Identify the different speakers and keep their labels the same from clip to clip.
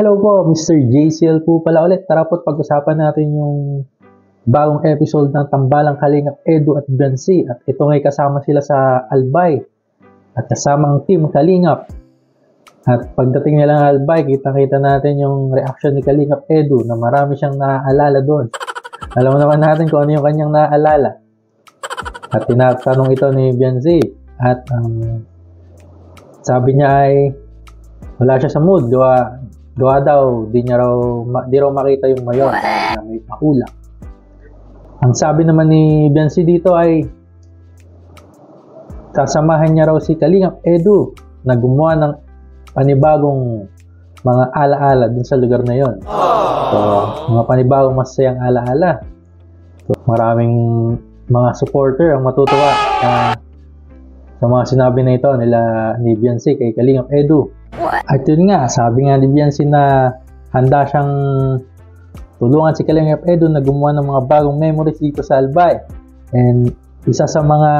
Speaker 1: Hello po, Mr. JCL po pala ulit. Tara po't pag-usapan natin yung bagong episode ng Tambalang Kalingap Edu at Biancy. At ito ngay kasama sila sa Albay at kasama ang team Kalingap. At pagdating nila ng Albay, kita-kita natin yung reaction ni Kalingap Edu na marami siyang naaalala doon. Alam mo naman natin kung ano yung kanyang naaalala. At tinatanong ito ni Biancy. At sabi niya ay wala siya sa mood. Gawa daw, di raw makita yung mayor na may pakulang. Ang sabi naman ni Biancy dito ay sasamahan niya raw si Kalingap Edu na gumawa ng panibagong mga alaala dun sa lugar na yon. So, mga panibagong masayang alaala. So, maraming mga supporter ang matutuwa sa mga sinabi na ito ni Biancy kay Kalingap Edu. At yun nga, sabi nga ni Biancy na handa siyang tulungan si Kalingap Edu na gumawa ng mga bagong memories dito sa Albay. And isa sa mga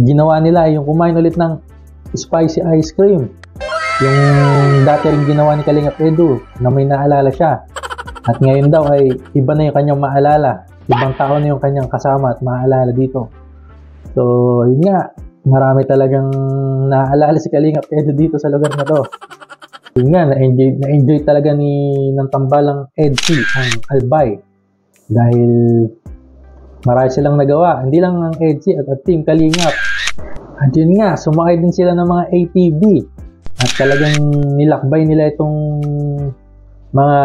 Speaker 1: ginawa nila ay yung kumain ulit ng spicy ice cream. Yung dati rin ginawa ni Kalingap Edu na may naalala siya. At ngayon daw ay iba na yung kanyang maalala. Ibang tao na yung kanyang kasama at maalala dito. So, yun nga. Marami talagang naaalala si Kalingap Edu dito sa lugar na to. Yun nga, na-enjoy talaga ng Tambalang EDC ang Albay. Dahil marami silang nagawa. Hindi lang ang EDC at Team Kalingap. At yun nga, sumakay din sila ng mga ATV. At talagang nilakbay nila itong mga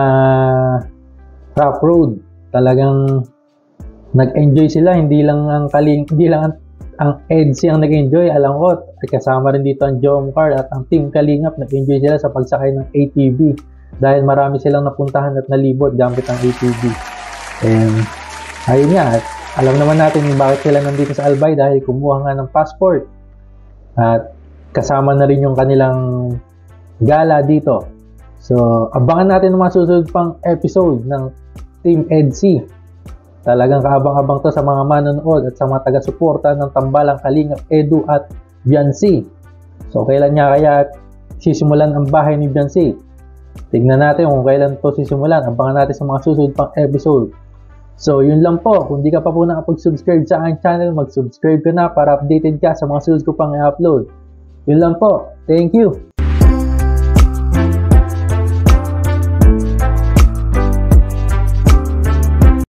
Speaker 1: rough road. Talagang nag-enjoy sila. Hindi lang ang EDC ang nag-enjoy, alam ko, at kasama rin dito ang Jomcar at ang Team Kalingap, nag-enjoy sila sa pagsakay ng ATV dahil marami silang napuntahan at nalibot gamit ang ATV. And ayun nga, alam naman natin bakit sila nandito sa Albay dahil kumuha nga ng passport at kasama na rin yung kanilang gala dito. So, abangan natin ang mga susunod pang episode ng Team EDC. Talagang kaabang-abang to sa mga manonood at sa mga taga-suporta ng Tambalang Kalingap Edu at Biancy. So, kailan niya kaya sisimulan ang bahay ni Biancy? Tignan natin kung kailan to sisimulan. Abangan natin sa mga susunod pang episode. So, yun lang po. Kung di ka pa po nakapag-subscribe sa aking channel, mag-subscribe ka na para updated ka sa mga susunod ko pang i-upload. Yun lang po. Thank you!